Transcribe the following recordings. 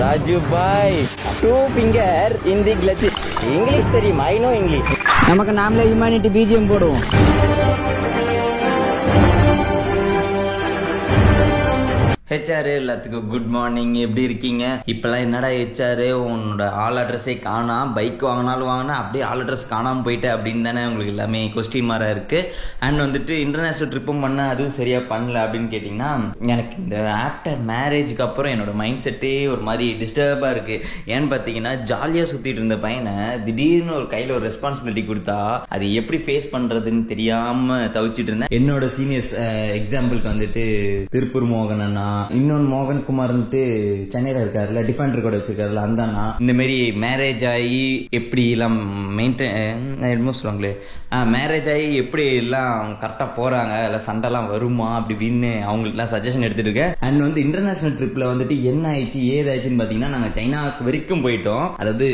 Raju bhai, 2 finger in the clutch. English தெரியும், I know English. நமக்கு நாமளே humanity BGM போடுவோம். HR எல்லாத்துக்கும் குட் மார்னிங். எப்படி இருக்கீங்க? இப்பெல்லாம் என்னடா HR உன்னோட ஆல் அட்ரஸே காணா, பைக் வாங்கினாலும் வாங்கினா அப்படியே ஆல் அட்ரஸ் காணாமல் போயிட்டு அப்படின்னு தானே உங்களுக்கு எல்லாமே கொஸ்டின் மாராக இருக்கு. அண்ட் வந்துட்டு இன்டர்நேஷனல் ட்ரிப்பும் பண்ண அதுவும் சரியா பண்ணல அப்படின்னு கேட்டிங்கன்னா, எனக்கு இந்த ஆஃப்டர் மேரேஜுக்கு அப்புறம் என்னோட மைண்ட் செட்டே ஒரு மாதிரி டிஸ்டர்பாக இருக்கு. ஏன்னு பார்த்தீங்கன்னா, ஜாலியாக சுற்றிட்டு இருந்த பையனை திடீர்னு ஒரு கையில் ஒரு ரெஸ்பான்சிபிலிட்டி கொடுத்தா அது எப்படி ஃபேஸ் பண்ணுறதுன்னு தெரியாம தவிச்சிட்டு இருந்தேன். என்னோட சீனியர்ஸ் எக்ஸாம்பிளுக்கு வந்துட்டு திருப்பூர் மோகன் அண்ணா, இன்னொன்னு மோகன் குமார் சென்னையில இருக்காருல்ல, டிஃபெண்டர் கூட வச்சிருக்காருல்ல, அந்த அண்ணா இந்த மாதிரி மேரேஜ் ஆகி எப்படி எல்லாம் மெயின்டைன் சொல்லுவாங்களே, மேரேஜ் ஆகி எப்படி எல்லாம் கரெக்டா போறாங்க, இல்லை சண்டைலாம் வருமா அப்படி இப்படின்னு அவங்களுக்குலாம் சஜஷன் எடுத்துட்டு இருக்கேன். அண்ட் வந்து இன்டர்நேஷனல் ட்ரிப்ல வந்துட்டு என்ன ஆயிடுச்சு ஏதாச்சுன்னு பாத்தீங்கன்னா, நாங்க சைனாக்கு வரைக்கும் போயிட்டோம். அதாவது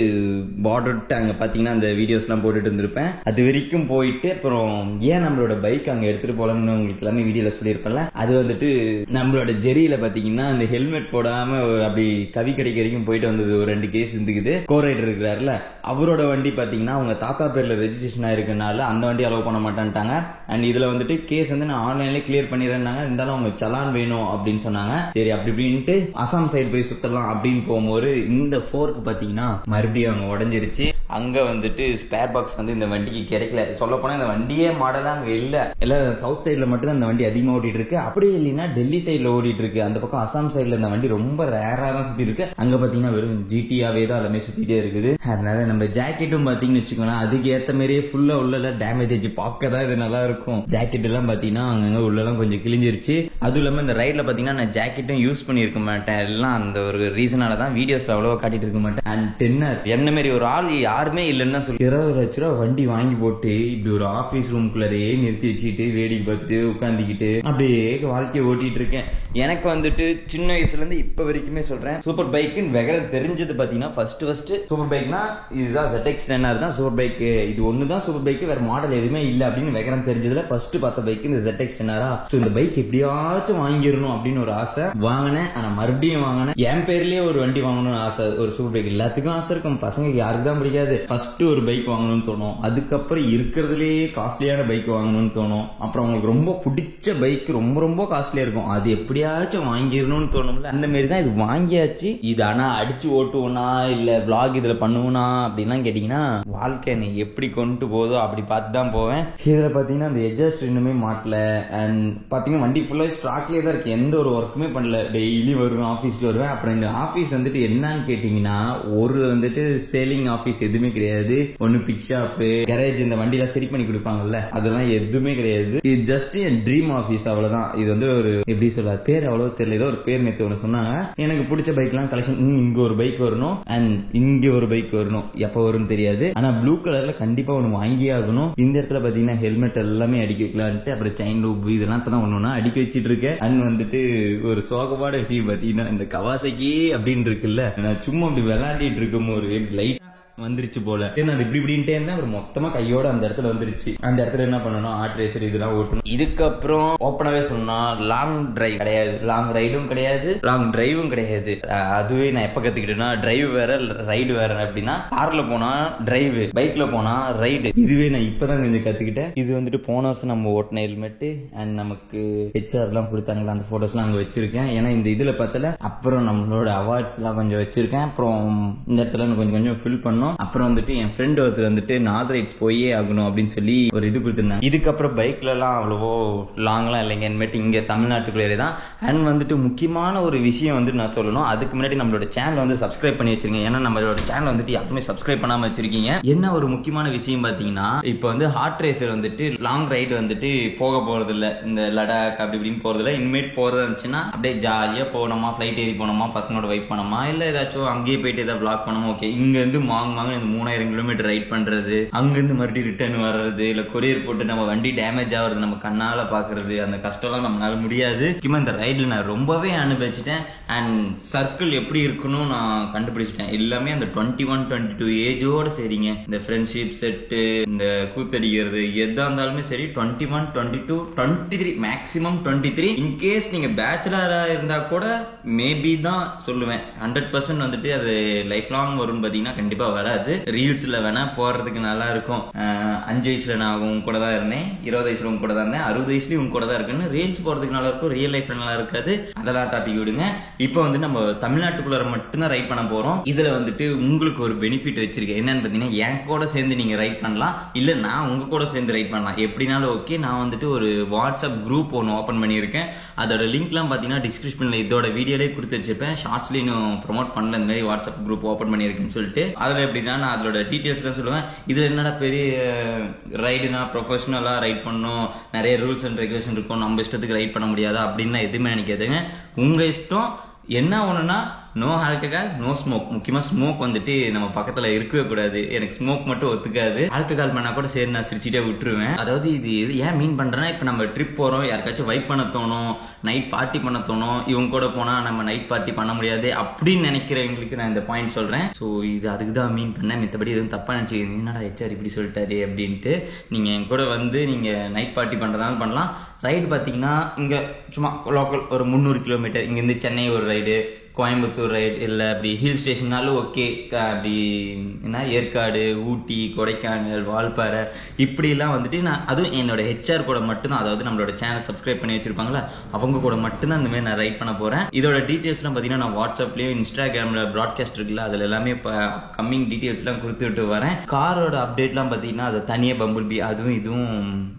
பார்டர் அங்க பாத்தீங்கன்னா அந்த வீடியோஸ் எல்லாம் போட்டுட்டு இருந்திருப்பேன். அது வரைக்கும் போயிட்டு அப்புறம் ஏன் நம்மளோட பைக் அங்க எடுத்துட்டு போலாம்னு உங்களுக்கு எல்லாமே வீடியோல சொல்லியிருப்பேன்ல, அது வந்துட்டு நம்மளோட ஜெரியில பாத்தீங்கன்னா அந்த ஹெல்மெட் போடாம அப்படி கவி கிடைக்க வரைக்கும் போயிட்டு வந்தது. ஒரு 2 கேஸ் இருந்துக்குது. கோரைடர் இருக்கிறாருல, அவரோட வண்டி பாத்தீங்கன்னா அவங்க தாத்தா பேர்ல ரெஜிஸ்ட்ரேஷன் ஆயிருக்கனால அந்த வண்டி அலோவ் பண்ண மாட்டான்ட்டாங்க. அண்ட் இதுல வந்துட்டு கேஸ் வந்து நான் ஆன்லைன்ல கிளியர் பண்ணிடுறேன்னாங்க. இருந்தாலும் அவங்க சலான் வேணும் அப்படின்னு சொன்னாங்க. சரி அப்படி இப்படின்ட்டு அசாம் சைடு போய் சுத்தலாம் அப்படின்னு போகும்போது இந்த ஃபோர்க்கு பாத்தீங்கன்னா மறுபடியும் அவங்க உடஞ்சிருச்சு. அங்க வந்துட்டு ஸ்பேர் பாக்ஸ் வந்து இந்த வண்டிக்கு கிடைக்கல. சொல்ல போனா இந்த வண்டியே மாடலா அங்க இல்ல. சவுத் சைட்ல மட்டும் தான் இந்த வண்டி அதிகமா ஓட்டிட்டு இருக்கு. அப்படியே இல்லைன்னா டெல்லி சைட்ல ஓடிட்டு இருக்கு. அந்த பக்கம் அசாம் சைட்ல இந்த வண்டி ரொம்ப ரேரா தான் சுத்தி இருக்கு. அங்க பாத்தீங்கன்னா வெறும் ஜிடியாவே தான் எல்லாமே சுத்திட்டே இருக்குது. அதனால நம்ம ஜாக்கெட்டும் பாத்தீங்கன்னு வச்சுக்கோங்களேன், அதுக்கு ஏத்த மாதிரியே ஃபுல்லா உள்ள டேமேஜ் ஆச்சு. பார்க்க தான் இது நல்லா இருக்கும். ஜாக்கெட் எல்லாம் பாத்தீங்கன்னா அங்க உள்ளெல்லாம் கொஞ்சம் கிழிஞ்சிருச்சு. அதுவும் இல்லாம இந்த ரைட்ல பாத்தீங்கன்னா நான் ஜாக்கெட்டும் யூஸ் பண்ணிருக்க மாட்டேன். எல்லாம் அந்த ஒரு ரீசனால தான் வீடியோஸ்ல அவ்வளவா காட்டிட்டு இருக்க மாட்டேன். அண்ட் டென்னர் என்ன மாதிரி ஒரு ஆள் யாருமே இல்லைன்னா சொல்லி 20 லட்ச ரூபா வண்டி வாங்கி போட்டு இப்படி ஒரு ஆபீஸ் ரூம்குள்ளரையே நிறுத்தி வச்சுட்டு வேடிக்கை பார்த்துட்டு உட்காந்துக்கிட்டு அப்படியே வாழ்க்கையை ஓட்டிட்டு இருக்கேன். எனக்கு வந்துட்டு சின்ன வயசுல இருந்து இப்ப வரைக்குமே சொல்றேன், சூப்பர் பைக்குன்னு விவரம் தெரிஞ்சது பாத்தீங்கன்னா ஃபர்ஸ்ட் சூப்பர் பைக்னா இதுதான் ZX 10R தான் சூப்பர் பைக். இது ஒண்ணுதான் சூப்பர் பைக், வேற மாடல் எதுவுமே இல்ல அப்படின்னு விவரம் தெரிஞ்சதுல ஃபர்ஸ்ட் பார்த்த பைக் இந்த ZX 10R. இந்த பைக் எப்படியாச்சும் வாங்கிடணும் அப்படின்னு ஒரு ஆசை. வாங்கினேன். ஆனா மறுபடியும் வாங்கினேன். என் பேர்லயே ஒரு வண்டி வாங்கணும்னு ஆசை. ஒரு சூப்பர் பைக் எல்லாத்துக்கும் ஆசை இருக்கும். பசங்க யாருக்கு தான் பிடிக்காது. ஃபர்ஸ்ட் ஒரு பைக் வாங்கணும்னு தோணும். அதுக்கப்புறம் இருக்கிறதுலேயே காஸ்ட்லியான பைக் வாங்கணும்னு தோணும். அப்புறம் உங்களுக்கு ரொம்ப பிடிச்ச பைக் ரொம்ப ரொம்ப காஸ்ட்லியா இருக்கும். அது எப்படியாச்சும் வாங்கிடணும்னு தோணும்ல, அந்த மாதிரி தான் இது வாங்கியாச்சு. இது ஆனா அடிச்சு ஓட்டுவோனா இல்ல விளாக் இதுல பண்ணுவோனா அப்படின்லாம் கேட்டீங்கன்னா, வாழ்க்கை நீ எப்படி கொண்டு போதோ அப்படி பார்த்து தான் போவேன். இதுல பாத்தீங்கன்னா அந்த எட்ஜஸ்ட் இன்னுமே மாட்டல. அண்ட் பாத்தீங்கன்னா வண்டி ஃபுல்லா ஸ்டாக்லயே தான் இருக்கு. எந்த ஒரு ஒர்க்குமே பண்ணல. டெய்லி வருவேன், ஆபீஸ்க்கு வருவேன். அப்புறம் இந்த ஆபீஸ் வந்துட்டு என்னன்னு கேட்டீங்கன்னா, ஒரு வந்துட்டு சேலிங் ஆபீஸ் எதுவுமே கிடையாது. ஒன்னு பிக் ஷாப், கேரேஜ், இந்த வண்டியில சரி பண்ணி கொடுப்பாங்கல்ல, அதெல்லாம் எதுவுமே கிடையாது. இது ஜஸ்ட் என் ட்ரீம் ஆபீஸ், அவ்வளவுதான். இது வந்து ஒரு எப்படி சொல்ல பேர் அவ்வளவு தெரியல, ஏதோ ஒரு பேர் நேத்து ஒன்று சொன்னாங்க. எனக்கு பிடிச்ச பைக் எல்லாம் கலெக்ஷன், இங்க ஒரு பைக் வரணும் அண்ட் இங்க ஒரு பைக் வரணும். எப்ப வரும்னு தெரியாது. ஆனா ப்ளூ கலர்ல கண்டிப்பா ஒண்ணு வாங்கியே ஆகணும். இந்த இடத்துல பாத்தீங்கன்னா ஹெல்மெட் எல்லாமே அடிக்க வைக்கலான்ட்டு அப்புறம் செயின் லூப் இதெல்லாம் இப்பதான் ஒண்ணு அடிக்க வச்சிட்டு இருக்கேன். அண்ட் வந்துட்டு ஒரு சோகமான விஷயம் பாத்தீங்கன்னா, இந்த கவாசகி அப்படின்னு இருக்குல்ல, நான் சும்மா அப்படி விளையாடிட்டு இருக்கும் ஒரு லைட் வந்துருச்சு போல. அது இப்படி இப்படின்ட்டே இருந்தா அப்புறம் மொத்தமா கையோட அந்த இடத்துல வந்துருச்சு. அந்த இடத்துல என்ன பண்ணணும், ஆர்ட் ரேசர் இதெல்லாம் ஓட்டணும். இதுக்கப்புறம் ஓப்பனாவே சொன்னா லாங் டிரைவ் கிடையாது, லாங் ரைடும் கிடையாது, லாங் டிரைவும் கிடையாது. அதுவே நான் எப்ப கத்துக்கிட்டேன்னா, டிரைவ் வேற ரைடு வேற. அப்படின்னா கார்ல போனா டிரைவ், பைக்ல போனா ரைடு. இதுவே நான் இப்பதான் கொஞ்சம் கத்துக்கிட்டேன். இது வந்துட்டு போன வருஷம் நம்ம ஓட்டின ஹெல்மெட் அண்ட் நமக்கு HR எல்லாம் கொடுத்தாங்களா, அந்த போட்டோஸ் எல்லாம் அங்க வச்சிருக்கேன். ஏன்னா இந்த இதுல பார்த்தல அப்புறம் நம்மளோட அவார்ட்ஸ் எல்லாம் கொஞ்சம் வச்சிருக்கேன். அப்புறம் இந்த இடத்துல கொஞ்சம் கொஞ்சம் ஃபில் பண்ணோம். அப்புறம் வந்துட்டு என் ஃப்ரெண்ட் ஒருத்தர் வந்துட்டு நார்த் ரைட்ஸ் போயே ஆகணும் அப்படின்னு சொல்லி ஒரு இது கொடுத்துருந்தாங்க. இதுக்கப்புறம் பைக்ல எல்லாம் அவ்வளவோ லாங்லாம் இல்லைங்க, இனிமேட்டு இங்க தமிழ்நாட்டுக்குள்ளே தான். அண்ட் வந்துட்டு முக்கியமான ஒரு விஷயம் வந்து நான் சொல்லணும். அதுக்கு முன்னாடி நம்மளோட சேனல் வந்து சப்ஸ்கிரைப் பண்ணி வச்சிருங்க. ஏன்னா நம்மளோட சேனல் வந்துட்டு யாருமே சப்ஸ்கிரைப் பண்ணாம வச்சிருக்கீங்க. என்ன ஒரு முக்கியமான விஷயம் பாத்தீங்கன்னா, இப்போ வந்து ஹார்ட் ரேசர் வந்துட்டு லாங் ரைடு வந்துட்டு போக போறது இல்ல, இந்த லடாக் அப்படி இப்படின்னு போறது இல்ல. இனிமேட் போறது இருந்துச்சுன்னா அப்படியே ஜாலியா போனோமா, பிளைட் ஏறி போனோமா, பசங்களோட வைப் பண்ணோமா, இல்ல ஏதாச்சும் அங்கேயே போயிட்டு ஏதாவது பிளாக் பண்ணோமா, ஓகே இங்க இருந்து மாங்க வாங்க இந்த 3000 கிலோமீட்டர் ரைட் பண்றது, அங்கிருந்து மறுபடியும் ரிட்டர்ன் வர்றது, இல்ல கொரியர் போட்டு நம்ம வண்டி டேமேஜ் ஆகுறது நம்ம கண்ணால பாக்குறது, அந்த கஷ்டம்லாம் நம்மளால முடியாது. முக்கியமா இந்த ரைட்ல நான் ரொம்பவே அனுபவிச்சிட்டேன். அண்ட் சர்க்கிள் எப்படி இருக்கணும் நான் கண்டுபிடிச்சிட்டேன். எல்லாமே அந்த 21-22 ஏஜோட சரிங்க. இந்த ஃப்ரெண்ட்ஷிப் செட்டு, இந்த கூத்தடிக்கிறது எதா இருந்தாலுமே சரி 21, 22, 23 மேக்ஸிமம் 23. இன்கேஸ் நீங்க பேச்சுலரா இருந்தா கூட மேபி தான் சொல்லுவேன். 100% வந்துட்டு அது லைஃப் லாங் வரும்னு பாத்தீங்கன்னா கண்டிப்பா வராது. ரீல்ஸ்ல வேணா போறதுக்கு நல்லா இருக்கும். 5 வயசுல நான் உங்க கூட தான் இருந்தேன், 20 வயசுல உங்க கூட தான் இருந்தேன், 60 வயசுலயும் உங்க கூட தான் இருக்குன்னு ரீல்ஸ் போறதுக்கு நல்லா இருக்கும். ரியல் லைஃப்ல நல்லா இருக்காது. அதெல்லாம் டாபிக் விடுங்க. இப்போ வந்து நம்ம தமிழ்நாட்டுக்குள்ள மட்டும்தான் ரைட் பண்ண போறோம். இதுல வந்துட்டு உங்களுக்கு ஒரு பெனிஃபிட் வச்சிருக்கேன். என்னன்னு பாத்தீங்கன்னா என் கூட சேர்ந்து நீங்க ரைட் பண்ணலாம், இல்ல நான் உங்க கூட சேர்ந்து ரைட் பண்ணலாம். எப்படினாலும் ஓகே. நான் வந்துட்டு ஒரு வாட்ஸ்அப் குரூப் ஒன்று ஓபன் பண்ணியிருக்கேன். அதோட லிங்க்லாம் பாத்தீங்கன்னா டிஸ்கிரிப்ஷன்ல இதோட வீடியோலேயே கொடுத்து வச்சிருப்பேன். ஷார்ட்ஸ்லயும் ப்ரொமோட் பண்ணல இந்த மாதிரி வாட்ஸ்அப் குரூப் ஓபன் பண்ணியிருக்கேன்னு சொல்லிட்டு. அதுல எப்படின்னா நான் அதோட டீடைல்ஸ்லாம் சொல்லுவேன். இதுல என்னடா பெரிய ரைடுனா ப்ரொஃபஷனலா ரைட் பண்ணும், நிறைய ரூல்ஸ் அண்ட் ரெகுலேஷன் இருக்கும், நம்ம இஷ்டத்துக்கு ரைட் பண்ண முடியாதா அப்படின்னா எதுவுமே நினைக்காதுங்க. உங்க இஷ்டம். என்ன ஒண்ணுன்னா நோ ஆல்கஹால், நோ ஸ்மோக். முக்கியமா ஸ்மோக் வந்துட்டு நம்ம பக்கத்துல இருக்கவே கூடாது. எனக்கு ஸ்மோக் மட்டும் ஒத்துக்காது. ஆல்கஹால் பண்ணா கூட சரி நான் சிரிச்சுட்டே விட்டுருவேன். அதாவது இது ஏன் மீன் பண்றேன்னா, இப்ப நம்ம ட்ரிப் போறோம், யாருக்காச்சும் வைப் பண்ண தோணும், நைட் பார்ட்டி பண்ண தோணும், இவங்க கூட போனா நம்ம நைட் பார்ட்டி பண்ண முடியாது அப்படின்னு நினைக்கிறவங்களுக்கு நான் இந்த பாயிண்ட் சொல்றேன். ஸோ இது அதுக்கு தான் மீன் பண்ணேன். மித்தபடி எதுவும் தப்பா நினைச்சுக்கிறீங்க, என்னடா ஹெச்ஆர் இப்படி சொல்லிட்டாரு அப்படின்ட்டு. நீங்க என் கூட வந்து நீங்க நைட் பார்ட்டி பண்றதாலும் பண்ணலாம். ரைடு பாத்தீங்கன்னா இங்க சும்மா லோக்கல் ஒரு 300 கிலோமீட்டர், இங்க இருந்து சென்னை ஒரு ரைடு, கோயம்புத்தூர் ரைட், இல்லை அப்படி ஹில் ஸ்டேஷன்னாலும் ஓகே. அப்படி என்ன ஏற்காடு, ஊட்டி, கொடைக்கானல், வால்பாறை இப்படிலாம் வந்துட்டு நான் அதுவும் என்னோட ஹெச்ஆர் கூட மட்டும்தான், அதாவது நம்மளோட சேனல் சப்ஸ்கிரைப் பண்ணி வச்சிருப்பாங்களா அவங்க கூட மட்டும்தான் இந்த மாதிரி நான் ரைட் பண்ண போறேன். இதோட டீடைல்ஸ்லாம் பார்த்தீங்கன்னா நான் வாட்ஸ்அப்லயும் இன்ஸ்டாகிராம்ல ப்ராட்காஸ்ட் இருக்குல்ல அதுல எல்லாமே கம்மிங் டீடைல்ஸ்லாம் கொடுத்துட்டு வரேன். காரோட அப்டேட்லாம் பார்த்தீங்கன்னா அது தனியாக பம்பிள் பி அதுவும் இதுவும்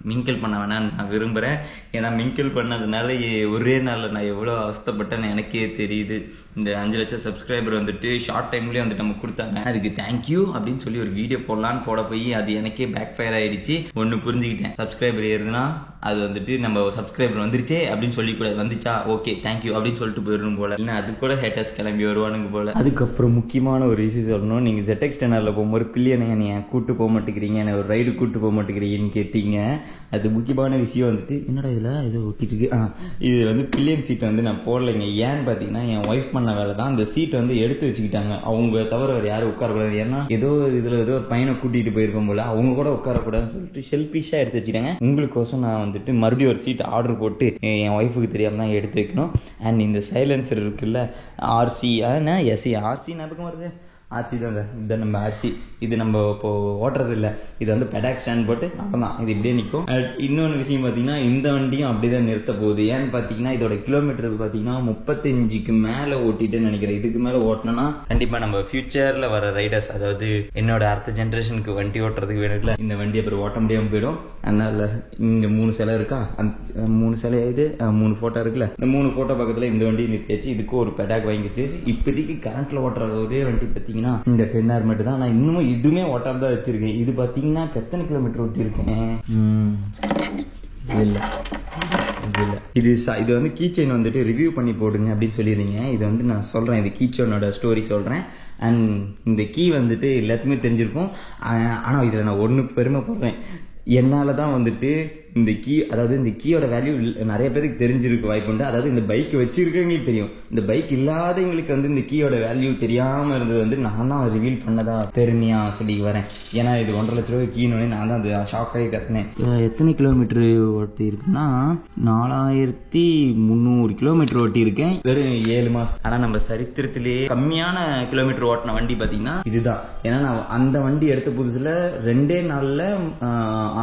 மிங்கிள் பண்ண வேணாம்னு நான் விரும்புறேன். ஏன்னா மிங்கிள் பண்ணதுனால ஒரே நாளில் நான் எவ்வளோ அவஸ்தப்பட்டேன்னு எனக்கே தெரியுது. இந்த 5 லட்சம் சப்ஸ்கிரைபர் வந்துட்டு ஷார்ட் டைம்லேயே வந்துட்டு நம்ம கொடுத்தாங்க. அதுக்கு தேங்க்யூ அப்படின்னு சொல்லி ஒரு வீடியோ போடலான்னு போட போய் அது எனக்கே பேக் ஃபயர் ஆயிடுச்சு. ஒன்று புரிஞ்சுக்கிட்டேன், சப்ஸ்கிரைபர் ஏறுதுன்னா அது வந்துட்டு நம்ம சப்ஸ்கிரைபர் வந்துருச்சே அப்படின்னு சொல்லிக்கூடாது, வந்துச்சா ஓகே தேங்க்யூ அப்படின்னு சொல்லிட்டு போயிடணும் போல. இல்லை அது கூட ஹேட்டர்ஸ் கிளம்பி வருவானுங்க போல. அதுக்கப்புறம் முக்கியமான ஒரு விஷயம் சொல்லணும். நீங்கள் ZX டென்னரில் போகும்போது பில்லியனை என்னை கூட்டு போக மாட்டேங்கிறீங்க, என்னை ஒரு ரைடு கூட்டு போக மாட்டேங்கிறீங்கன்னு கேட்டீங்க. அது முக்கியமான விஷயம் வந்துட்டு என்னடா இதில் ஏதோ ஒட்டிருக்கு. இது வந்து பில்லியன் சீட் வந்து நான் போடலைங்க. ஏன்னு பார்த்தீங்கன்னா என் ஒய்ஃப் பண்ண வேலை தான். அந்த சீட் வந்து எடுத்து வச்சுக்கிட்டாங்க. அவங்க தவிர வேறு யாரும் உட்காரக்கூடாது. ஏன்னா ஏதோ இதில் ஏதோ ஒரு பையனை கூட்டிகிட்டு போயிருப்போம் போல, அவங்க கூட உட்காரக்கூடாதுன்னு சொல்லிட்டு ஷெல்ஃபிஷாக எடுத்து வச்சுட்டாங்க. உங்களுக்கோசம் நான் வந்துட்டு மறுபடியும் ஒரு சீட் ஆர்டர் போட்டு என் ஒய்ஃபுக்கு தெரியாமல் தான் எடுத்து வைக்கணும். அண்ட் இந்த சைலன்சர் இருக்குல்ல RC எஸ்சி RC ஞாபகம் வருது, RC தான் இதுதான் நம்ம RC. இது நம்ம இப்போ ஓட்டுறது இல்லை, இது வந்து பெடாக் ஸ்டாண்ட் போட்டு அப்பதான் இது இப்படியே நிற்கும். இன்னொன்று விஷயம் பார்த்தீங்கன்னா இந்த வண்டியும் அப்படிதான் நிறுத்த போகுது. ஏன்னு பார்த்தீங்கன்னா இதோட கிலோமீட்டருக்கு பார்த்தீங்கன்னா 35க்கு மேலே ஓட்டிட்டுன்னு நினைக்கிறேன். இதுக்கு மேலே ஓட்டினா கண்டிப்பாக நம்ம ஃபியூச்சரில் வர ரைடர்ஸ், அதாவது என்னோட அடுத்த ஜென்ரேஷனுக்கு வண்டி ஓட்டுறதுக்கு வேணும்ல, இந்த வண்டி அப்புறம் ஓட்ட முடியாமல் போயிடும். அதனால இங்கே 3 சிலை இருக்கா, 3 சிலை இது 3 ஃபோட்டோ இருக்குல்ல, இந்த 3 ஃபோட்டோ பக்கத்தில் இந்த வண்டி நிறுத்தியாச்சு. இதுக்கு ஒரு பெடாக் வாங்கிச்சு. இப்போதைக்கு கரண்ட்ல ஓட்டுற ஒரே வண்டி பார்த்தீங்கன்னா இந்த 10R மட்டும் தான். நான் இன்னும் இதுவுமே ஓட்டாம தான் வச்சிருக்கேன். இது பாத்தீங்கன்னா எத்தனை கிலோமீட்டர் ஓட்டி இருக்கேன் இல்ல இது வந்து கீ செயின் வந்துட்டு ரிவ்யூ பண்ணி போடுங்க அப்படின்னு சொல்லியிருந்தீங்க. இது வந்து நான் சொல்றேன், இது கீ செயினோட ஸ்டோரி சொல்றேன். அண்ட் இந்த கீ வந்துட்டு எல்லாத்துக்குமே தெரிஞ்சிருக்கும். ஆனா இதுல நான் ஒண்ணு பெருமைப்படுறேன், என்னால தான் வந்துட்டு இந்த கீ, அதாவது இந்த கீயோட வேல்யூ நிறைய பேருக்கு தெரிஞ்சிருக்கு வாய்ப்புண்டு. அதாவது இந்த பைக் வச்சிருக்கவங்களுக்கு தெரியும், இந்த பைக் இல்லாதவங்களுக்கு வந்து இந்த கீயோட வேல்யூ தெரியாம இருந்தது வந்து நான் தான் ரிவீல் பண்ணதா பெருமையா சொல்லி வரேன். ஏன்னா இது 1.5 லட்ச ரூபாய் கீனோடனே நான் தான் அது ஷாக் ஆகி கத்தினேன். எத்தனை கிலோமீட்டர் ஓட்டி இருக்குன்னா 4300 கிலோமீட்டர் ஓட்டி இருக்கேன் வெறும் 7 மாசம். ஆனா நம்ம சரித்திரத்திலேயே கம்மியான கிலோமீட்டர் ஓட்டின வண்டி பாத்தீங்கன்னா இதுதான். ஏன்னா நான் அந்த வண்டி எடுத்த புதுசுல 2 நாள்ல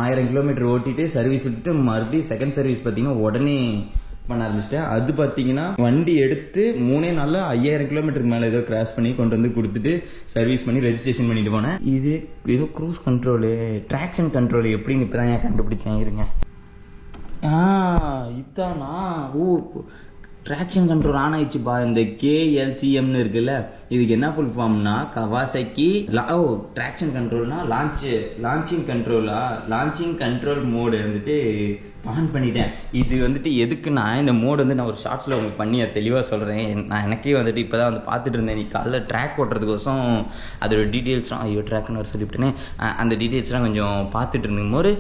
1000 கிலோமீட்டர் ஓட்டிட்டு சர்வீஸ் விட்டு மறுபடியும் செகண்ட் சர்வீஸ் பாத்தீங்கன்னா உடனே பண்ண ஆரம்பிச்சிட்டேன். அது பாத்தீங்கன்னா வண்டி எடுத்து 3 நாள்ல 5000 கிலோமீட்டருக்கு மேல ஏதோ கிராஸ் பண்ணி கொண்டு வந்து கொடுத்துட்டு சர்வீஸ் பண்ணி ரெஜிஸ்ட்ரேஷன் பண்ணிட்டு போனேன். இது ஏதோ க்ரூஸ் கண்ட்ரோலு, டிராக்ஷன் கண்ட்ரோல் எப்படின்னு இப்பதான் ஏன் கண்டுபிடிச்சேன் இருங்க. இதானா? ஓ, ட்ராக்ஷன் கண்ட்ரோல் ஆன் ஆயிடுச்சுப்பா. இந்த KLCMன்னு இருக்குல்ல, இதுக்கு என்ன ஃபுல் ஃபார்ம்னா கவாசாக்கி ட்ராக்ஷன் கண்ட்ரோல்னா லான்ச்சிங் கண்ட்ரோலா, லான்ச்சிங் கண்ட்ரோல் மோடு வந்துட்டு ஆன் பண்ணிட்டேன். இது வந்துட்டு எதுக்குன்னா இந்த மோடு வந்து நான் ஒரு ஷார்ட்ஸில் உங்களுக்கு பண்ணி தெளிவாக சொல்கிறேன். நான் எனக்கே வந்துட்டு இப்போ தான் வந்து பார்த்துட்டு இருந்தேன். நீ காலைல ட்ராக் ஓட்டுறதுக்கோசம் அதோட டீட்டெயில்ஸ்லாம் ஐயோ ட்ராக்னு வர சொல்லிவிட்டேனே, அந்த டீட்டெயில்ஸ்லாம் கொஞ்சம் பார்த்துட்டு இருந்தேங்க போது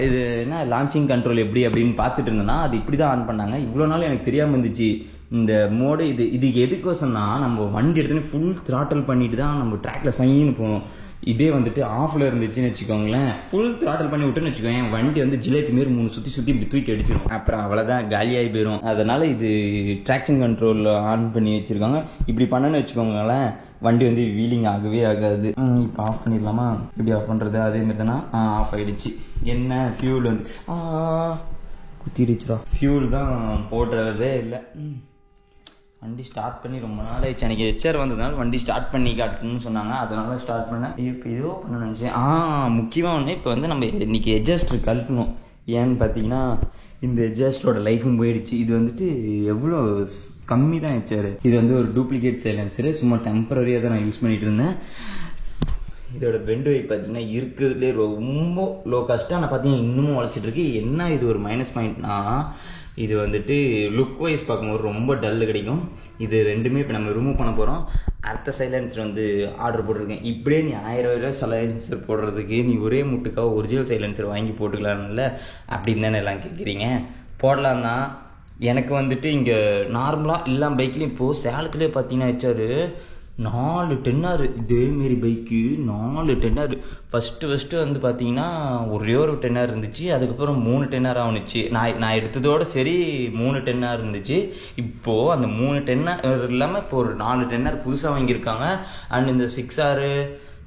இது என்ன லான்ச்சிங் கண்ட்ரோல் எப்படி அப்படின்னு பார்த்துட்டு இருந்தேன்னா அது இப்படி தான் ஆன் பண்ணாங்க. இவ்வளோ நாள் எனக்கு தெரியாமல் இருந்துச்சு இந்த மோடு. இது எதுக்கோசம்னா நம்ம வண்டி எடுத்துன்னு ஃபுல் த்ராட்டல் பண்ணிட்டு தான் நம்ம ட்ராக்ல சைன்னு போகணும். இதே வந்துட்டு ஆஃப்ல இருந்துச்சுன்னு வச்சுக்கோங்களேன், ஃபுல் த்ராட்டல் பண்ணி விட்டுன்னு வச்சுக்கோங்க, என் வண்டி வந்து ஜிலேபி மாரி 3 சுற்றி இப்படி தூக்கி அடிச்சிடும். அப்புறம் அவ்வளோதான் காலியாகி போயிடும். அதனால இது ட்ராக்ஷன் கண்ட்ரோலில் ஆன் பண்ணி வச்சிருக்காங்க. இப்படி பண்ணணும்னு வச்சுக்கோங்களேன், வண்டி வந்து வீலிங் ஆகவே ஆகாது. இப்போ ஆஃப் பண்ணிடலாமா? இப்படி ஆஃப் பண்ணுறது அதே மாதிரி தானே ஆஃப் ஆகிடுச்சு. என்ன ஃபியூல் வந்து குத்திடுச்சுடா. ஃபியூல் தான் போடுறதே இல்லை. வண்டி ஸ்டார்ட் பண்ணி ரொம்ப நாள் ஆயிடுச்சு. எனக்கு ஹெச்ஆர் வந்ததுனால வண்டி ஸ்டார்ட் பண்ணி காட்டணும்னு சொன்னாங்க, அதனால ஸ்டார்ட் பண்ணேன். இப்போ ஏதோ பண்ண நினச்சேன். முக்கியமாக ஒன்று இப்போ வந்து நம்ம இன்றைக்கி எட்ஜஸ்டர் கழட்டணும். ஏன்னு பார்த்தீங்கன்னா இந்த எட்ஜஸ்டரோட லைஃபும் போயிடுச்சு. இது வந்துட்டு எவ்வளோ கம்மி தான் ஹெச்ஆர். இது வந்து ஒரு டூப்ளிகேட் சைலன்சரு, சும்மா டெம்பரரியாக தான் நான் யூஸ் பண்ணிகிட்டு இருந்தேன். இதோட பெண்ட் வைப் பார்த்தீங்கன்னா இருக்கிறதுலே ரொம்ப லோ காஸ்ட்டாக நான் பார்த்தீங்கன்னா இன்னமும் உழைச்சிட்டு இருக்கு. என்ன இது ஒரு மைனஸ் பாயிண்ட்னா இது வந்துட்டு லுக் வைஸ் பார்க்கும்போது ரொம்ப டல்லு கிடைக்கும். இது ரெண்டுமே இப்போ நம்ம ரிமூவ் பண்ண போகிறோம். அடுத்த சைலன்சர் வந்து ஆர்டர் போட்டிருக்கேன். இப்படியே நீ 1000 ரூபாய் சைலன்சர் போடுறதுக்கு நீ ஒரே முட்டுக்காக ஒரிஜினல் சைலன்சர் வாங்கி போட்டுக்கலாம்ல அப்படின்னு தானே எல்லாம் கேட்குறீங்க. போடலான்னா எனக்கு வந்துட்டு இங்கே நார்மலாக எல்லா பைக்லேயும் இப்போது சேலத்துலேயே பார்த்தீங்கன்னா வச்சாரு 4 டென்னாரு. இதேமாரி பைக்கு 4 டென்னாரு. ஃபஸ்ட்டு வந்து பார்த்தீங்கன்னா ஒரே ஒரு டென்னார் இருந்துச்சு, அதுக்கப்புறம் 3 டென்னாராக வந்துச்சு. நான் எடுத்ததோடு சரி 3 டென்னார் இருந்துச்சு. இப்போது அந்த 3 டென்னார் இல்லாமல் இப்போ ஒரு 4 டென்னார் புதுசாக வாங்கியிருக்காங்க. அண்ட் இந்த 6R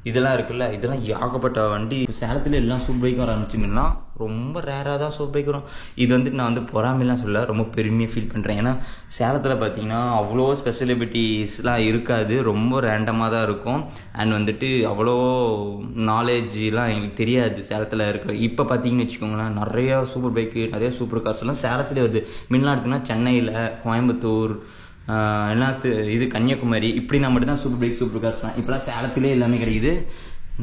இதெல்லாம் இருக்குல்ல, இதெல்லாம் ஏகப்பட்ட வண்டி. சேலத்தில் எல்லாம் சூப்பர் பைக் வர ஆரம்பிச்சிங்கன்னா ரொம்ப ரேராக தான் சூப்பர் பைக் வரும். இது வந்துட்டு நான் வந்து பொறாமைலாம் சொல்ல, ரொம்ப பெருமையாக ஃபீல் பண்ணுறேன். ஏன்னா சேலத்தில் பார்த்தீங்கன்னா அவ்வளோ ஸ்பெஷலிபிட்டிஸ்லாம் இருக்காது, ரொம்ப ரேண்டமாக தான் இருக்கும். அண்ட் வந்துட்டு அவ்வளோ நாலேஜ்லாம் எங்களுக்கு தெரியாது சேலத்தில் இருக்கிற. இப்போ பார்த்தீங்கன்னு வச்சுக்கோங்களேன், நிறையா சூப்பர் பைக்கு நிறையா சூப்பர் கார்ஸ்லாம் சேலத்துலேயே வருது. முன்னாடி எடுத்தோன்னா சென்னையில், கோயம்புத்தூர், இது கன்னியாகுமரி, இப்படி நான் மட்டும் தான் சூப்பர் பைக் சூப்பர் கார்ஸ்லாம். இப்போலாம் சேலத்திலே எல்லாமே கிடைக்குது.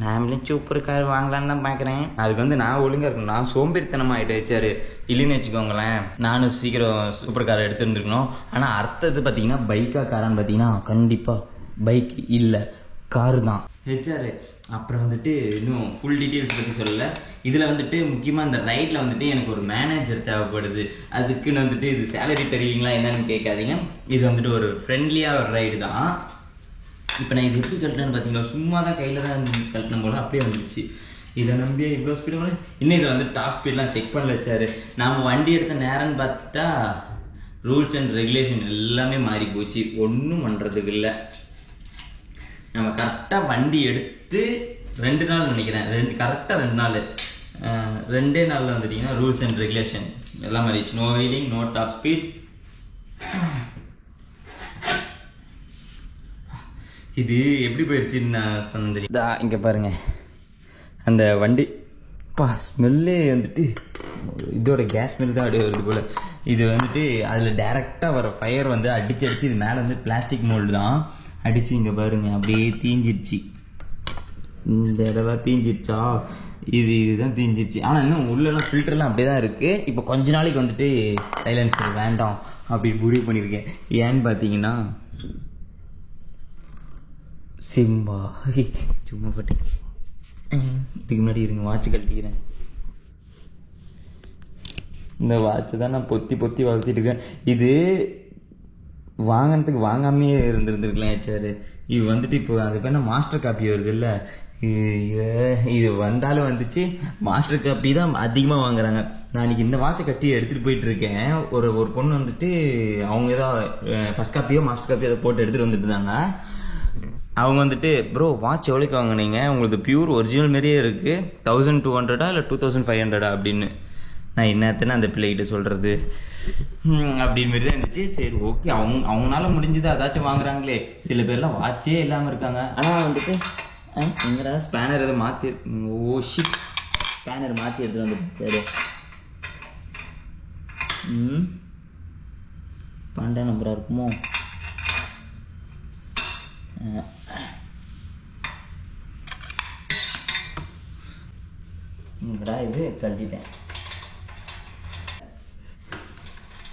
நாமளே சூப்பர் கார் வாங்கலான்னு தான் பார்க்குறேன். அதுக்கு வந்து நான் ஒழுங்காக இருக்கணும். நான் சோம்பேறித்தனமாக ஆகிட்டு வச்சாரு இல்லைன்னு வச்சுக்கோங்களேன், நானும் சீக்கிரம் சூப்பர் காரை எடுத்துருந்துருக்கணும். ஆனால் அடுத்தது பார்த்தீங்கன்னா பைக்காக காரான்னு பார்த்தீங்கன்னா கண்டிப்பாக பைக் இல்லை, காரு தான் ஹெச்ஆர். அப்புறம் வந்துட்டு இன்னும் ஃபுல் டீட்டெயில்ஸ் பற்றி சொல்லலை. இதில் வந்துட்டு முக்கியமாக இந்த ரைடில் வந்துட்டு எனக்கு ஒரு மேனேஜர் தேவைப்படுது. அதுக்குன்னு வந்துட்டு இது சேலரி தருவீங்களா என்னன்னு கேட்காதீங்க. இது வந்துட்டு ஒரு ஃப்ரெண்ட்லியாக ஒரு ரைடு தான். இப்போ நான் இது எப்படி கழட்டினேன்னு பார்த்தீங்கன்னா சும்மா தான் கையில் தான் கழட்டின போல அப்படியே வந்துச்சு. இதை நம்பியே இவ்வளோ ஸ்பீடு போல. இன்னும் இதை வந்து டாப் ஸ்பீட்லாம் செக் பண்ணல வச்சாரு. நாம் வண்டி எடுத்த நேரம்னு பார்த்தா ரூல்ஸ் அண்ட் ரெகுலேஷன் எல்லாமே மாறி போச்சு. ஒன்றும் பண்ணுறதுக்கு இல்லை. நம்ம கரெக்டாக வண்டி எடுத்து 2 நாள் நினைக்கிறேன், கரெக்டாக 2 நாள், 2 நாளில் வந்துட்டிங்கன்னா ரூல்ஸ் அண்ட் ரெகுலேஷன் எல்லாம் மாறிடுச்சு. No wheeling, no top speed. இது எப்படி போயிடுச்சுன்னு நான் சொன்னது இங்கே பாருங்க. அந்த வண்டி ஸ்மெல்லே வந்துட்டு இதோட கேஸ் ஸ்மெல் தான் அப்படியே வருது போல். இது வந்துட்டு அதில் டைரெக்டாக வர ஃபயர் வந்து அடிச்சு இது மேலே வந்து பிளாஸ்டிக் மோல்டு தான் அடித்து இங்கே பாருங்க அப்படியே தீஞ்சிருச்சு. இந்த இடம்லாம் தீஞ்சிருச்சா, இதுதான் தீஞ்சிருச்சு. ஆனால் இன்னும் உள்ளெல்லாம் ஃபில்டர்லாம் அப்படியே தான் இருக்குது. இப்போ கொஞ்ச நாளைக்கு வந்துட்டு சைலன்சர் வேண்டாம் அப்படி முடிவு பண்ணியிருக்கேன். ஏன்னு பார்த்தீங்கன்னா சிம்பா சும்மா பட்டு இதுக்கு முன்னாடி இருங்க வாட்ச் கழட்டிக்கிறேன். இந்த வாட்சை தான் நான் பொத்தி வளர்த்திட்டு இருக்கேன். இது வாங்கினதுக்கு வாங்காமே இருந்திருந்துருக்கலாம் ஹெச்ஆர். இது வந்துட்டு இப்போ அது பேர் மாஸ்டர் காப்பி வருது இல்லை, இது வந்தாலும் வந்துச்சு. மாஸ்டர் காப்பி தான் அதிகமாக வாங்குறாங்க. நான் இன்னைக்கு இந்த வாட்சை கட்டி எடுத்துகிட்டு போயிட்டு இருக்கேன். ஒரு பொண்ணு வந்துட்டு அவங்க ஏதோ ஃபர்ஸ்ட் காப்பியோ மாஸ்டர் காப்பியோ அதை போட்டு எடுத்துகிட்டு வந்துட்டு இருந்தாங்க. அவங்க வந்துட்டு ப்ரோ வாட்ச் எவ்வளோக்கு வாங்கினீங்க, உங்களுக்கு பியூர் ஒரிஜினல் மாரியே இருக்குது, 1200 இல்லை 2500 அப்படின்னு. நான் என்னத்தனை அந்த பிள்ளைகிட்ட சொல்கிறது அப்படின்னு மாரி தான் இருந்துச்சு. சரி ஓகே, அவங்களால முடிஞ்சது அதாச்சும் வாங்குறாங்களே. சில பேர்லாம் வாட்சே இல்லாமல் இருக்காங்க. ஆனால் வந்துட்டு எங்கடா ஸ்பேனர் எதை மாற்றி ஸ்பேனர் மாற்றி எடுத்துகிட்டு வந்துட்டு சரி 12 நம்பராக இருக்குமோ. இங்கடா இது கழட்டிட்டேன்.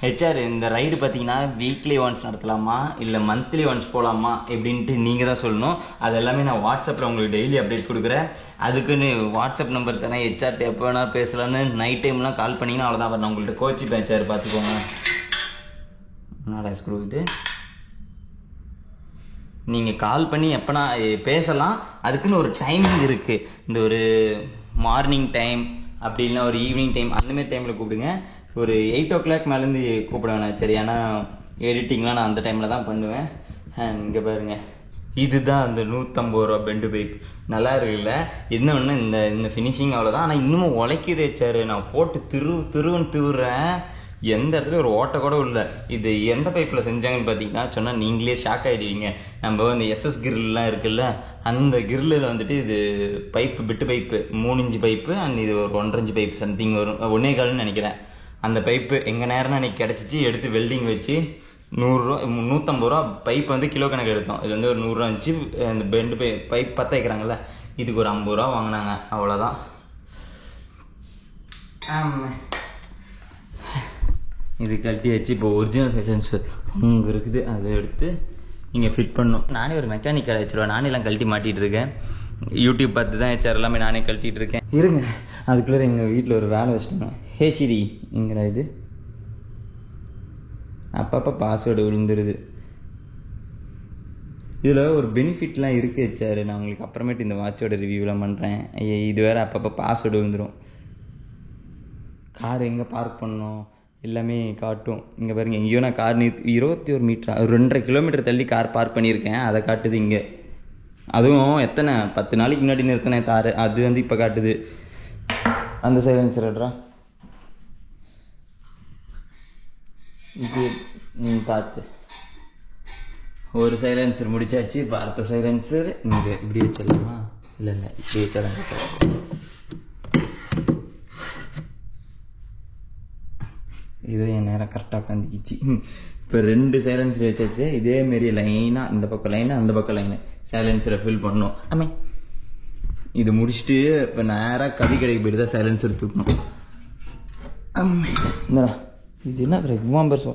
ஹெச்ஆர் இந்த ரைடு பார்த்தீங்கன்னா வீக்லி ஒன்ஸ் நடத்தலாமா இல்லை மந்த்லி ஒன்ஸ் போகலாமா எப்படின்ட்டு நீங்கள் தான் சொல்லணும். அது எல்லாமே நான் வாட்ஸ்அப்பில் உங்களுக்கு டெய்லி அப்டேட் கொடுக்குறேன். அதுக்குன்னு வாட்ஸ்அப் நம்பர் தானே, ஹெச்ஆர்ட்ட எப்போ வேணாலும் பேசலான்னு நைட் டைம்லாம் கால் பண்ணிங்கன்னா அவ்வளோதான். நான் உங்கள்கிட்ட கோச்சிப்பேன் ஹெச்ஆர், பார்த்துக்கோங்க. என்னடா ஸ்க்ரூ இது? நீங்கள் கால் பண்ணி எப்போனா பேசலாம். அதுக்குன்னு ஒரு டைமிங் இருக்குது. இந்த ஒரு மார்னிங் டைம் அப்படி இல்லைனா ஒரு ஈவினிங் டைம் அந்தமாரி டைமில் கூப்பிடுங்க. ஒரு 8 o'clock மேலேருந்து கூப்பிட வேணாம் சரி. ஏன்னா எடிட்டிங்லாம் நான் அந்த டைமில் தான் பண்ணுவேன். இங்கே பாருங்கள், இதுதான் அந்த 150 ரூபா பெண்டு பைப். நல்லா இருக்குல்ல? என்ன ஒன்று இந்த ஃபினிஷிங் அவ்வளோதான். ஆனால் இன்னமும் உழைக்குது வச்சாரு. நான் போட்டு திருவன்னு திருவுறேன், எந்த இடத்துல ஒரு ஓட்டை கூட இல்லை. இது எந்த பைப்பில் செஞ்சாங்கன்னு பார்த்தீங்கன்னா சொன்னால் நீங்களே ஷாக் ஆகிடுவீங்க. நம்ம இந்த எஸ்எஸ் கிரில்லாம் இருக்குல்ல, அந்த கிரில்லில் வந்துட்டு இது pipe bit pipe 3 inch pipe and இது ஒரு 1.5 inch பைப்பு சம்திங் வரும், 1.25 நினைக்கிறேன். அந்த பைப்பு எங்கள் நேரம் அன்றைக்கி கிடச்சிச்சு. எடுத்து வெல்டிங் வச்சு 100 ரூபா 150 ரூபா பைப் வந்து கிலோ கணக்கு எடுத்தோம். இது வந்து ஒரு 100 ரூபா இருந்துச்சு. அந்த பெண்டு பைப் பற்ற வைக்கிறாங்கல்ல, இதுக்கு ஒரு 50 ரூபா வாங்கினாங்க, அவ்வளோதான். இது கழட்டி வச்சு இப்போ ஒரிஜினல் சைலன்சர் அங்கே இருக்குது, அதை எடுத்து இங்கே ஃபிட் பண்ணணும். நானே ஒரு மெக்கானிக் கடை வச்சுருவேன். நானே எல்லாம் கழட்டி மாட்டிகிட்டு இருக்கேன். யூடியூப் பார்த்து தான் ஹெச்ஆர் எல்லாமே நானே கழட்டிகிட்டு இருக்கேன். இருங்க, அதுக்குள்ளே எங்கள் வீட்டில் ஒரு வேலை வச்சுட்டாங்க. ஹே சிரி இங்கடா, இது அப்பப்போ பாஸ்வேர்டு விழுந்துருது. இதில் ஒரு பெனிஃபிட்லாம் இருக்குது ஹெச்ஆர், நான் உங்களுக்கு அப்புறமேட்டு இந்த வாட்சோட ரிவ்யூலாம் பண்ணுறேன். இது வேறு அப்பப்போ பாஸ்வேர்டு விழுந்துடும். கார் எங்கே பார்க் பண்ணணும் எல்லாமே காட்டும். இங்கே பாருங்கள், எங்கேயோ நான் கார் 21 மீட்டர் 2.5 கிலோமீட்டர் தள்ளி கார் பார்க் பண்ணியிருக்கேன், அதை காட்டுது இங்கே. அதுவும் எத்தனை 10 நாளைக்கு முன்னாடி நிறுத்தினேன் காரு, அது வந்து இப்போ காட்டுது. அந்த சைலன்சர்டா இது பார்த்து ஒரு சைலன்சர் முடிச்சாச்சு. இப்போ அடுத்த சைலன்சர் இங்கே இப்படி வச்சிடலாமா? இல்லை இப்படி வச்சிடலாம். இதே என் நேரம் கரெக்டாக உட்காந்துக்கிச்சு. இப்போ 2 சைலன்சர் வச்சாச்சு. இதேமாரி லைனாக இந்த பக்கம் லைனு அந்த பக்கம் லைனு சைலன்சரை ஃபில் பண்ணணும். இது முடிச்சுட்டு இப்போ நேராக கவி கடைக்கு போய்ட்டு தான் சைலன்சர் தூக்கணும். என்னடா இது? என்ன இவ்வளோ பெருசு?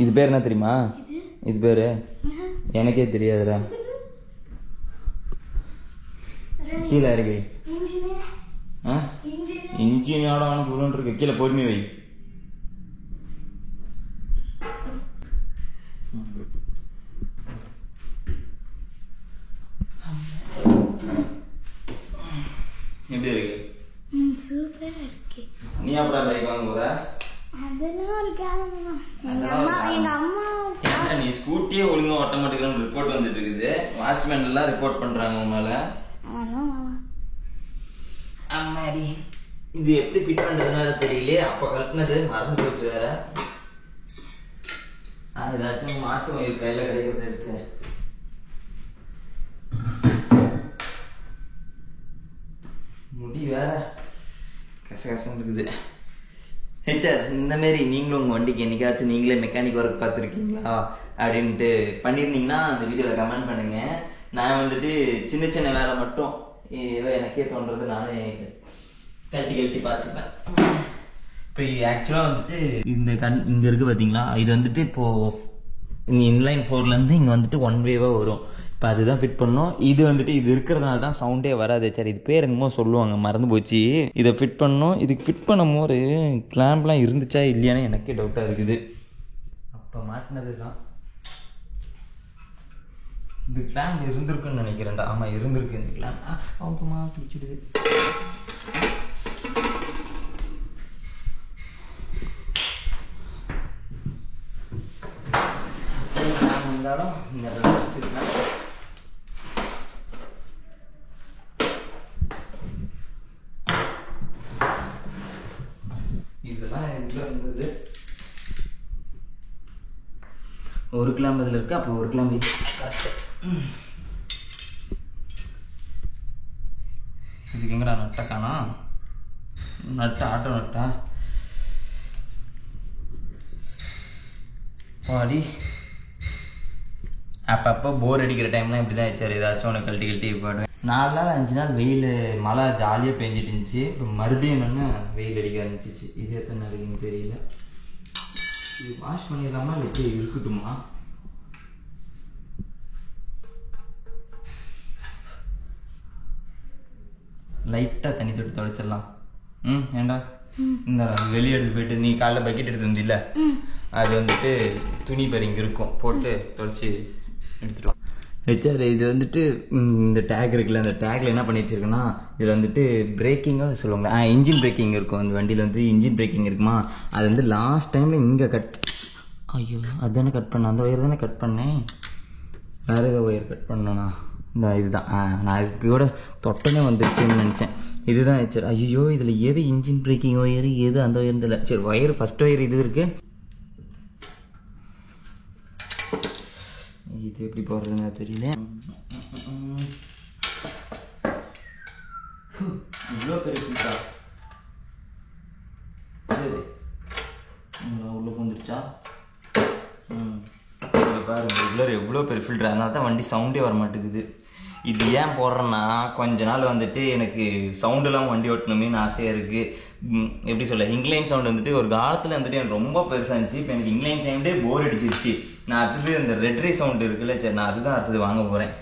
இது பேர் என்ன தெரியுமா? இது பேர் எனக்கே தெரியாதுடா. கீழே இருக்கு இன்ஜினியோட அவனுக்கு இருக்கு. கீழே பொறுமை வை. எப்படி இருக்கு? சூப்பரா இருக்கு. நீ அப்படா பைக் வாங்க போற? அதெல்லாம் ஒரு கேமரா. எங்க அம்மா நீ ஸ்கூட்டியே ஒழுங்கா ஓட்ட மாட்டேங்கிறன்னு ரிப்போர்ட் வந்துட்டு இருக்குது. வாட்ச்மேன் எல்லாம் ரிப்போர்ட் பண்றாங்க உன்னால. அம்மாடி, இது எப்படி ஃபிட் பண்றதுனால தெரியலையே. அப்ப கழட்டினது மறந்து போச்சு வேற. ஏதாச்சும் மாட்டும் இது கையில கிடைக்கிறது இருக்கு. முடி வேற கசகசம் இருக்குது. ஹெச்ஆர், இந்த மாதிரி நீங்களும் உங்கள் வண்டிக்கு என்னைக்காச்சும் நீங்களே மெக்கானிக் ஒர்க் பார்த்துருக்கீங்களா அப்படின்ட்டு பண்ணியிருந்தீங்கன்னா அந்த வீடியோவில் கமெண்ட் பண்ணுங்க. நான் வந்துட்டு சின்ன சின்ன வேலை மட்டும் ஏதோ எனக்கே தோன்றது நானே கழட்டி பார்த்துப்பேன். இப்போ ஆக்சுவலாக வந்துட்டு இங்கே இருக்குது பார்த்தீங்களா, இது வந்துட்டு இப்போது இன்லைன் 4லேருந்து இங்கே வந்துட்டு 1 வேவாக வரும். இப்போ அதுதான் ஃபிட் பண்ணோம். இது வந்துட்டு இது இருக்கிறதுனால தான் சவுண்டே வராது. சரி, இது பேர் என்னமோ சொல்லுவாங்க, மறந்து போச்சு. இதை ஃபிட் பண்ணோம். இதுக்கு ஃபிட் பண்ணும் போது கிளாம்ப்லாம் இருந்துச்சா இல்லையானே எனக்கே டவுட்டாக இருக்குது. அப்போ மாட்டினது தான் இது கிளாம்ப் இருந்திருக்குன்னு நினைக்கிறேன்டா. ஆமாம், இருந்திருக்கு இந்த கிளாம்ப். அவங்கம்மா பிடிச்சிடுது. இருந்தாலும் இந்த வச்சிருக்கேன். இதுதான் இதில் இருந்தது. ஒரு கிளாம்பு இதில் இருக்கு. அப்போ ஒரு கிளாம்பு இதுக்கு எங்கடா நட்டை காணோம்? நட்டை ஆட்டோ நட்டா பாடி. அப்பப்போ போர் அடிக்கிற டைம்லாம் இப்படி தான் வச்சார். ஏதாச்சும் உனக்கு கழட்டி போடுவேன். 4 நாள் 5 நாள் வெயில் மழை ஜாலியாக பெஞ்சிட்டு இருந்துச்சு. இப்போ மறுபடியும் என்னென்னா வெயில் அடிக்க ஆரம்பிச்சிச்சு. இது எத்தனை நாளைக்குன்னு தெரியல. இது வாஷ் பண்ணிடலாமா இல்லை எப்படி இருக்கட்டுமா? லைட்டாக தண்ணி தொட்டு துடைச்சிடலாம். ஏண்டா இந்த வெளியே எடுத்து போயிட்டு நீ காலைல பக்கெட் எடுத்து வந்தில்ல, அது வந்துட்டு துணி பறிங்க இருக்கும், போட்டு துடைச்சி எடுத்துட்டு வச்சார். இது வந்துட்டு இந்த டேக் இருக்குல்ல, அந்த டேக்ல என்ன பண்ணி வச்சிருக்குன்னா, இதில் வந்துட்டு பிரேக்கிங்காக சொல்லுவாங்க, இன்ஜின் பிரேக்கிங் இருக்கும். அந்த வண்டியில் வந்து இன்ஜின் பிரேக்கிங் இருக்குமா, அது வந்து லாஸ்ட் டைமில் இங்கே ஐயோ அதுதானே கட் பண்ணேன், அந்த ஒயர் தானே கட் பண்ணேன். வேறு ஏதோ ஒயர் கட் பண்ணேண்ணா. இந்த இதுதான் நான் இதுக்கு கூட தொட்டனே வந்துருச்சுன்னு நினச்சேன். இதுதான் சரி. ஐயோ இதில் எது இன்ஜின் பிரேக்கிங் ஒயரு எது அந்த ஒயர் இல்லை. சரி ஒயர் ஃபஸ்ட் ஒயர் இது இருக்குது. இது எப்படி போடுறதுன்னு தெரியல. இவ்வளோ பெரிய ஃபில்டா? சரி உள்ள வந்துருச்சா? பாருங்க ரெகுலர் எவ்வளோ பெரிய ஃபில்டர். அதனால தான் வண்டி சவுண்டே வர மாட்டேங்குது. இது ஏன் போடுறேன்னா, கொஞ்ச நாள் வந்துட்டு எனக்கு சவுண்டெல்லாம் வண்டி ஓட்டணுமேனு ஆசையாக இருக்குது. எப்படி சொல்ல, இன்க்ளைன் சவுண்ட் வந்துட்டு ஒரு காலத்தில் வந்துட்டு எனக்கு ரொம்ப பெருசாக இருந்துச்சு. இப்போ எனக்கு இன்க்ளைன் சவுண்டே போர் அடிச்சிருச்சு. நான் அடுத்தது அந்த ரெட்ரி சவுண்டு இருக்குல்ல, சரி நான் அதுதான் அடுத்தது வாங்க போகிறேன்.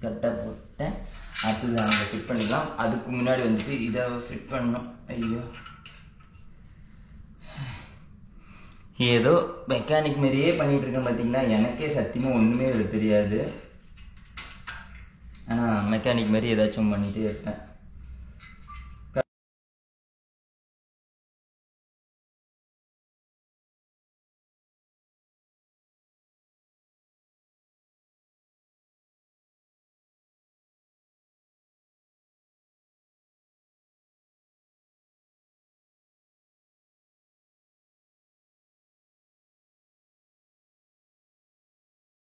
கரெக்டாக போட்டேன். அடுத்தது நாங்கள் ஃபிட் பண்ணிக்கலாம். அதுக்கு முன்னாடி வந்துட்டு இதை ஃபிட் பண்ணணும். ஐயோ ஏதோ மெக்கானிக் மாதிரியே பண்ணிகிட்டு இருக்கேன் பார்த்தீங்களா. எனக்கே சத்தியமாக ஒன்றுமே அது தெரியாது. ஆனால் மெக்கானிக் மாதிரி ஏதாச்சும் பண்ணிகிட்டே இருப்பேன்.